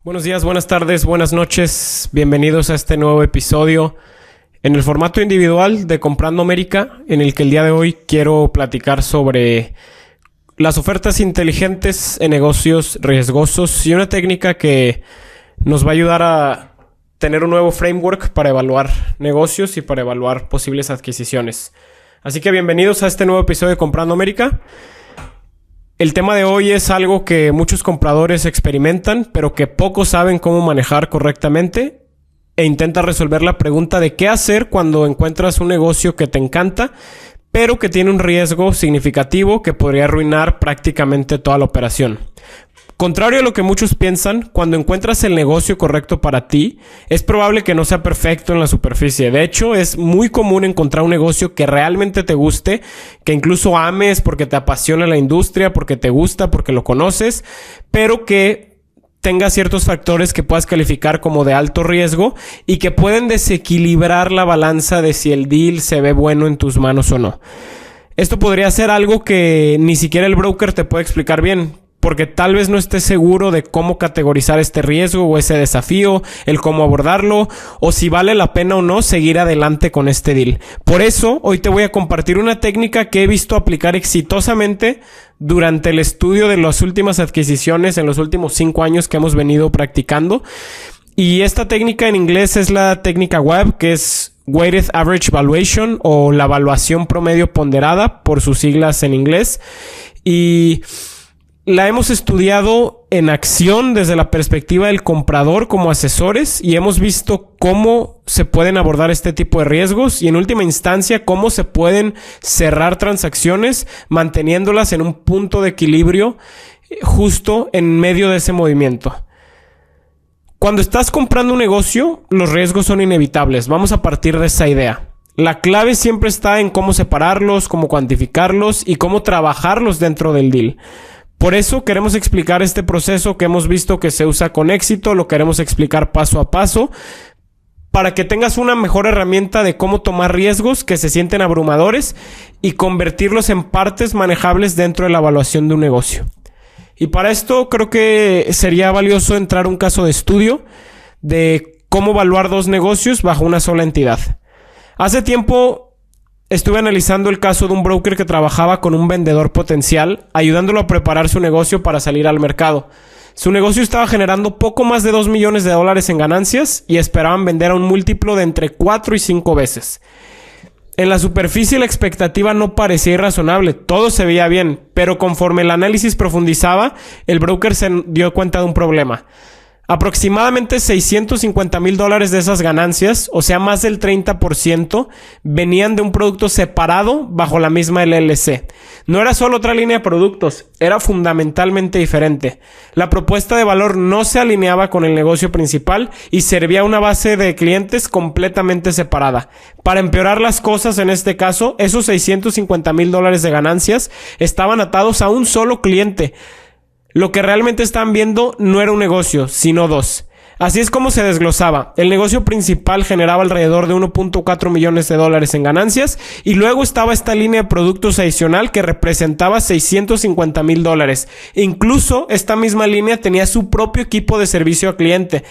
Buenos días, buenas tardes, buenas noches. Bienvenidos a este nuevo episodio en el formato individual de Comprando América, en el que el día de hoy quiero platicar sobre las ofertas inteligentes en negocios riesgosos y una técnica que nos va a ayudar a tener un nuevo framework para evaluar negocios y para evaluar posibles adquisiciones. Así que bienvenidos a este nuevo episodio de Comprando América. El tema de hoy es algo que muchos compradores experimentan, pero que pocos saben cómo manejar correctamente, e intenta resolver la pregunta de qué hacer cuando encuentras un negocio que te encanta, pero que tiene un riesgo significativo que podría arruinar prácticamente toda la operación. Contrario a lo que muchos piensan, cuando encuentras el negocio correcto para ti, es probable que no sea perfecto en la superficie. De hecho, es muy común encontrar un negocio que realmente te guste, que incluso ames porque te apasiona la industria, porque te gusta, porque lo conoces, pero que tenga ciertos factores que puedas calificar como de alto riesgo y que pueden desequilibrar la balanza de si el deal se ve bueno en tus manos o no. Esto podría ser algo que ni siquiera el broker te puede explicar bien, porque tal vez no estés seguro de cómo categorizar este riesgo o ese desafío, el cómo abordarlo, o si vale la pena o no seguir adelante con este deal. Por eso, hoy te voy a compartir una técnica que he visto aplicar exitosamente durante el estudio de las últimas adquisiciones en los últimos 5 años que hemos venido practicando. Y esta técnica en inglés es la técnica WAVE, que es Weighted Average Valuation, o la evaluación promedio ponderada, por sus siglas en inglés. Y la hemos estudiado en acción desde la perspectiva del comprador como asesores, y hemos visto cómo se pueden abordar este tipo de riesgos y en última instancia cómo se pueden cerrar transacciones manteniéndolas en un punto de equilibrio justo en medio de ese movimiento. Cuando estás comprando un negocio, los riesgos son inevitables. Vamos a partir de esa idea. La clave siempre está en cómo separarlos, cómo cuantificarlos y cómo trabajarlos dentro del deal. Por eso queremos explicar este proceso que hemos visto que se usa con éxito, lo queremos explicar paso a paso, para que tengas una mejor herramienta de cómo tomar riesgos que se sienten abrumadores y convertirlos en partes manejables dentro de la evaluación de un negocio. Y para esto creo que sería valioso entrar a un caso de estudio de cómo evaluar 2 negocios bajo una sola entidad. Hace tiempo estuve analizando el caso de un broker que trabajaba con un vendedor potencial, ayudándolo a preparar su negocio para salir al mercado. Su negocio estaba generando poco más de $2 millones en ganancias y esperaban vender a un múltiplo de entre 4 y 5 veces. En la superficie la expectativa no parecía irrazonable, todo se veía bien, pero conforme el análisis profundizaba, el broker se dio cuenta de un problema. Aproximadamente $650,000 de esas ganancias, o sea más del 30%, venían de un producto separado bajo la misma LLC. No era solo otra línea de productos, era fundamentalmente diferente. La propuesta de valor no se alineaba con el negocio principal y servía a una base de clientes completamente separada. Para empeorar las cosas en este caso, esos $650,000 de ganancias estaban atados a un solo cliente. Lo que realmente estaban viendo no era un negocio, sino 2. Así es como se desglosaba. El negocio principal generaba alrededor de $1.4 millones en ganancias, y luego estaba esta línea de productos adicional que representaba $650,000. Incluso esta misma línea tenía su propio equipo de servicio al cliente.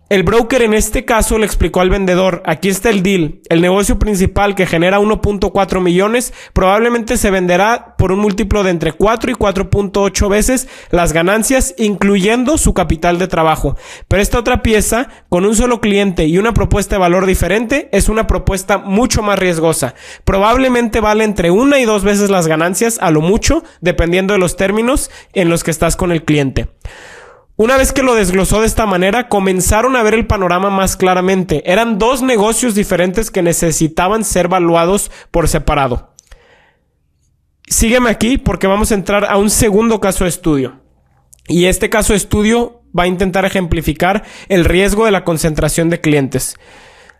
El broker en este caso le explicó al vendedor: aquí está el deal, el negocio principal que genera 1.4 millones probablemente se venderá por un múltiplo de entre 4 y 4.8 veces las ganancias, incluyendo su capital de trabajo. Pero esta otra pieza, con un solo cliente y una propuesta de valor diferente, es una propuesta mucho más riesgosa. Probablemente vale entre 1 y 2 veces las ganancias, a lo mucho, dependiendo de los términos en los que estás con el cliente. Una vez que lo desglosó de esta manera, comenzaron a ver el panorama más claramente. Eran 2 negocios diferentes que necesitaban ser evaluados por separado. Sígueme aquí porque vamos a entrar a un segundo caso de estudio. Y este caso de estudio va a intentar ejemplificar el riesgo de la concentración de clientes.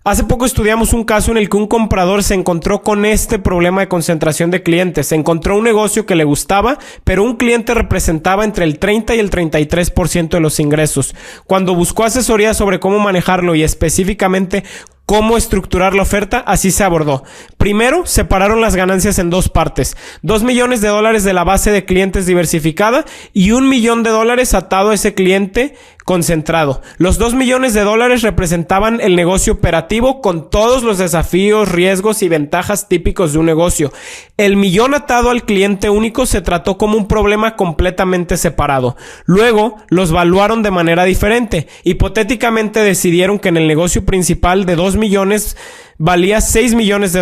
Hace poco estudiamos un caso en el que un comprador se encontró con este problema de concentración de clientes. Se encontró un negocio que le gustaba, pero un cliente representaba entre el 30 y el 33% de los ingresos. Cuando buscó asesoría sobre cómo manejarlo y específicamente cómo estructurar la oferta, así se abordó. Primero, separaron las ganancias en dos partes. $2 millones de la base de clientes diversificada y $1 millón atado a ese cliente concentrado. Los $2 millones representaban el negocio operativo con todos los desafíos, riesgos y ventajas típicos de un negocio. El millón atado al cliente único se trató como un problema completamente separado. Luego, los valuaron de manera diferente. Hipotéticamente decidieron que en el negocio principal de $2 millones valía $6 millones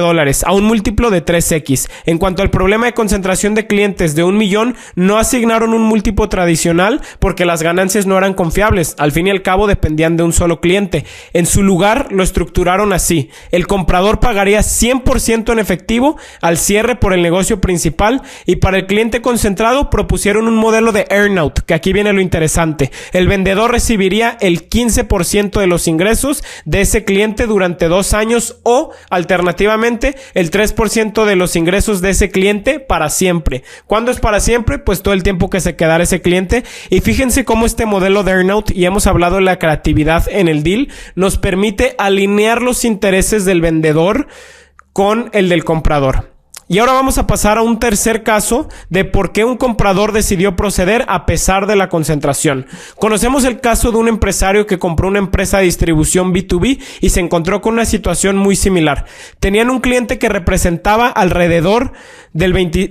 a un múltiplo de 3x. En cuanto al problema de concentración de clientes de $1 millón, no asignaron un múltiplo tradicional porque las ganancias no eran confiables. Al fin y al cabo dependían de un solo cliente. En su lugar lo estructuraron así: el comprador pagaría 100% en efectivo al cierre por el negocio principal, y para el cliente concentrado propusieron un modelo de earnout, que aquí viene lo interesante. El vendedor recibiría el 15% de los ingresos de ese cliente durante 2 años, o alternativamente el 3% de los ingresos de ese cliente para siempre. ¿Cuándo es para siempre? Pues todo el tiempo que se quedara ese cliente. Y fíjense cómo este modelo de earnout, y hemos hablado de la creatividad en el deal, nos permite alinear los intereses del vendedor con el del comprador. Y ahora vamos a pasar a un tercer caso de por qué un comprador decidió proceder a pesar de la concentración. Conocemos el caso de un empresario que compró una empresa de distribución B2B y se encontró con una situación muy similar. Tenían un cliente que representaba alrededor del 20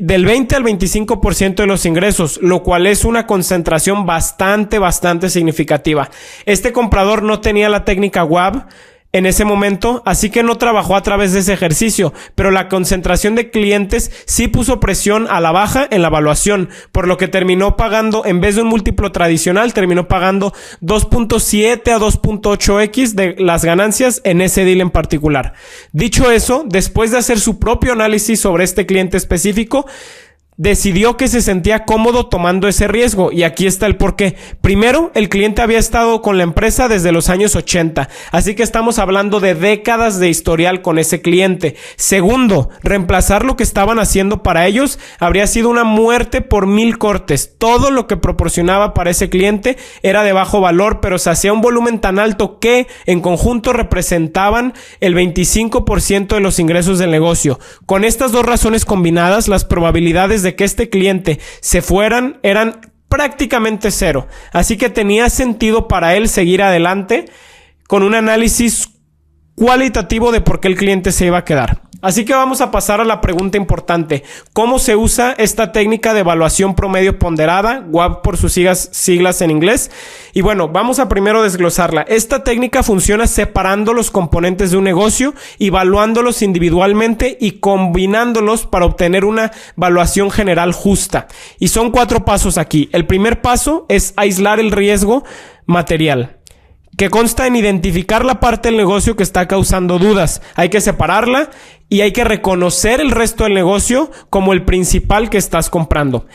al 25% de los ingresos, lo cual es una concentración bastante significativa. Este comprador no tenía la técnica WAB en ese momento, así que no trabajó a través de ese ejercicio, pero la concentración de clientes sí puso presión a la baja en la evaluación, por lo que terminó pagando, en vez de un múltiplo tradicional, terminó pagando 2.7 a 2.8x de las ganancias en ese deal en particular. Dicho eso, después de hacer su propio análisis sobre este cliente específico, decidió que se sentía cómodo tomando ese riesgo, y aquí está el porqué. Primero, el cliente había estado con la empresa desde los años 80, así que estamos hablando de décadas de historial con ese cliente. Segundo, reemplazar lo que estaban haciendo para ellos habría sido una muerte por 1000 cortes. Todo lo que proporcionaba para ese cliente era de bajo valor, pero se hacía un volumen tan alto que en conjunto representaban el 25% de los ingresos del negocio. Con estas dos razones combinadas, las probabilidades de que este cliente se fueran eran prácticamente cero, así que tenía sentido para él seguir adelante con un análisis cualitativo de por qué el cliente se iba a quedar. Así que vamos a pasar a la pregunta importante: ¿cómo se usa esta técnica de evaluación promedio ponderada, WAP por sus siglas en inglés? Y bueno, vamos a primero desglosarla. Esta técnica funciona separando los componentes de un negocio, evaluándolos individualmente y combinándolos para obtener una evaluación general justa. Y son 4 pasos aquí. El primer paso es aislar el riesgo material, que consta en identificar la parte del negocio que está causando dudas. Hay que separarla y hay que reconocer el resto del negocio como el principal que estás comprando.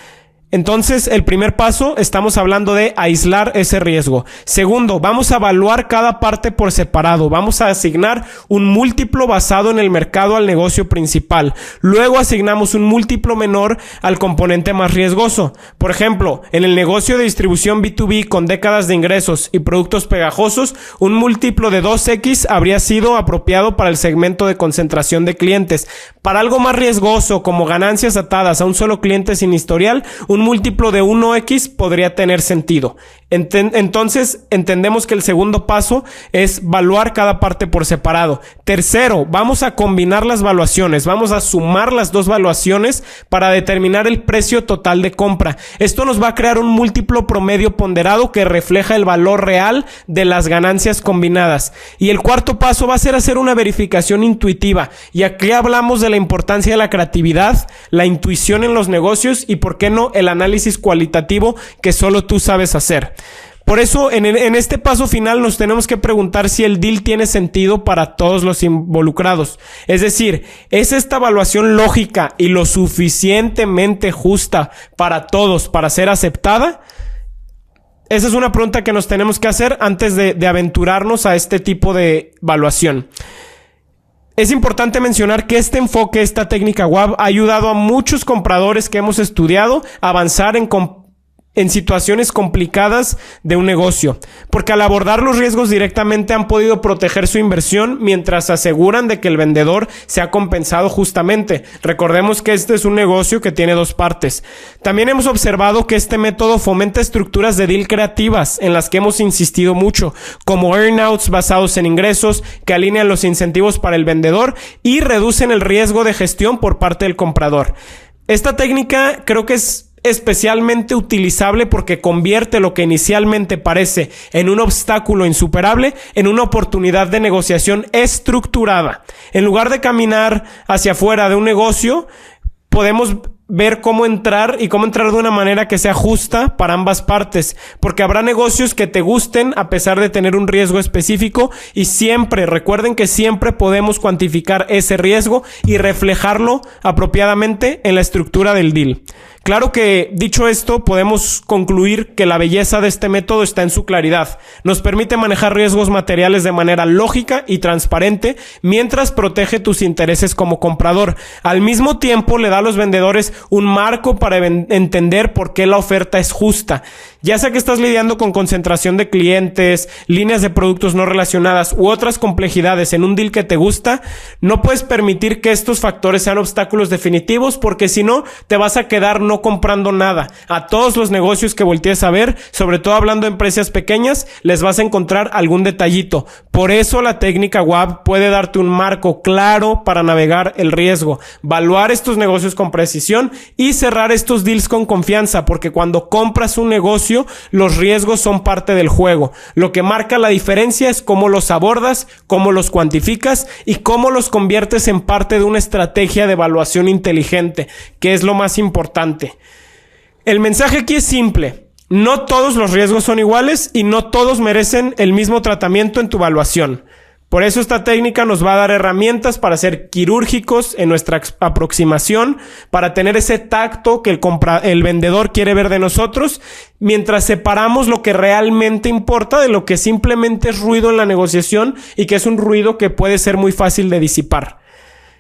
Entonces, el primer paso, estamos hablando de aislar ese riesgo. Segundo, vamos a evaluar cada parte por separado. Vamos a asignar un múltiplo basado en el mercado al negocio principal. Luego asignamos un múltiplo menor al componente más riesgoso. Por ejemplo, en el negocio de distribución B2B con décadas de ingresos y productos pegajosos, un múltiplo de 2x habría sido apropiado para el segmento de concentración de clientes. Para algo más riesgoso, como ganancias atadas a un solo cliente sin historial, un múltiplo de 1x podría tener sentido. Entonces, entendemos que el segundo paso es evaluar cada parte por separado. Tercero, vamos a combinar las valuaciones. Vamos a sumar las dos valuaciones para determinar el precio total de compra. Esto nos va a crear un múltiplo promedio ponderado que refleja el valor real de las ganancias combinadas. Y el cuarto paso va a ser hacer una verificación intuitiva. Y aquí hablamos de la importancia de la creatividad, la intuición en los negocios y, ¿por qué no?, el análisis cualitativo que solo tú sabes hacer. Por eso, en este paso final nos tenemos que preguntar si el deal tiene sentido para todos los involucrados. Es decir, ¿es esta evaluación lógica y lo suficientemente justa para todos para ser aceptada? Esa es una pregunta que nos tenemos que hacer antes de aventurarnos a este tipo de evaluación. Es importante mencionar que este enfoque, esta técnica WAB, ha ayudado a muchos compradores que hemos estudiado a avanzar en en situaciones complicadas de un negocio, porque al abordar los riesgos directamente han podido proteger su inversión mientras aseguran de que el vendedor se ha compensado justamente. Recordemos que este es un negocio que tiene dos partes. También hemos observado que este método fomenta estructuras de deal creativas en las que hemos insistido mucho, como earnouts basados en ingresos que alinean los incentivos para el vendedor y reducen el riesgo de gestión por parte del comprador. Esta técnica creo que es especialmente utilizable porque convierte lo que inicialmente parece en un obstáculo insuperable en una oportunidad de negociación estructurada. En lugar de caminar hacia afuera de un negocio, podemos ver cómo entrar y cómo entrar de una manera que sea justa para ambas partes, porque habrá negocios que te gusten a pesar de tener un riesgo específico y recuerden que siempre podemos cuantificar ese riesgo y reflejarlo apropiadamente en la estructura del deal. Claro que, dicho esto, podemos concluir que la belleza de este método está en su claridad. Nos permite manejar riesgos materiales de manera lógica y transparente mientras protege tus intereses como comprador. Al mismo tiempo, le da a los vendedores un marco para entender por qué la oferta es justa. Ya sea que estás lidiando con concentración de clientes, líneas de productos no relacionadas u otras complejidades en un deal que te gusta, no puedes permitir que estos factores sean obstáculos definitivos, porque si no, te vas a quedar no comprando nada. A todos los negocios que voltees a ver, sobre todo hablando de empresas pequeñas, les vas a encontrar algún detallito. Por eso la técnica WAB puede darte un marco claro para navegar el riesgo, evaluar estos negocios con precisión y cerrar estos deals con confianza, porque cuando compras un negocio, los riesgos son parte del juego. Lo que marca la diferencia es cómo los abordas, cómo los cuantificas y cómo los conviertes en parte de una estrategia de evaluación inteligente, que es lo más importante. El mensaje aquí es simple. No todos los riesgos son iguales y no todos merecen el mismo tratamiento en tu evaluación. Por eso esta técnica nos va a dar herramientas para ser quirúrgicos en nuestra aproximación, para tener ese tacto que el vendedor quiere ver de nosotros, mientras separamos lo que realmente importa de lo que simplemente es ruido en la negociación y que es un ruido que puede ser muy fácil de disipar.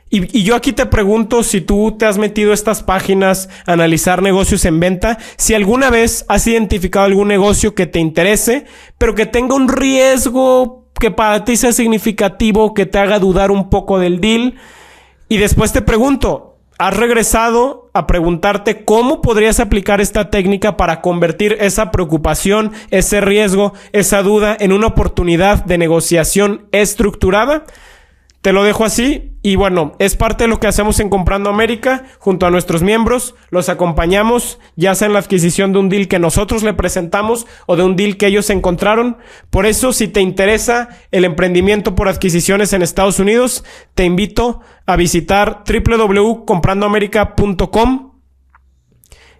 Y yo aquí te pregunto, si tú te has metido a estas páginas a analizar negocios en venta, si alguna vez has identificado algún negocio que te interese, pero que tenga un riesgo que para ti sea significativo, que te haga dudar un poco del deal. Y después te pregunto, ¿has regresado a preguntarte cómo podrías aplicar esta técnica para convertir esa preocupación, ese riesgo, esa duda en una oportunidad de negociación estructurada? Te lo dejo así y bueno, es parte de lo que hacemos en Comprando América junto a nuestros miembros. Los acompañamos ya sea en la adquisición de un deal que nosotros le presentamos o de un deal que ellos encontraron. Por eso, si te interesa el emprendimiento por adquisiciones en Estados Unidos, te invito a visitar www.comprandoamerica.com.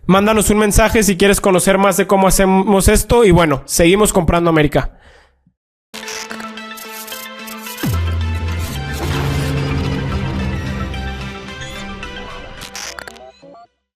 Mándanos un mensaje si quieres conocer más de cómo hacemos esto y bueno, seguimos Comprando América.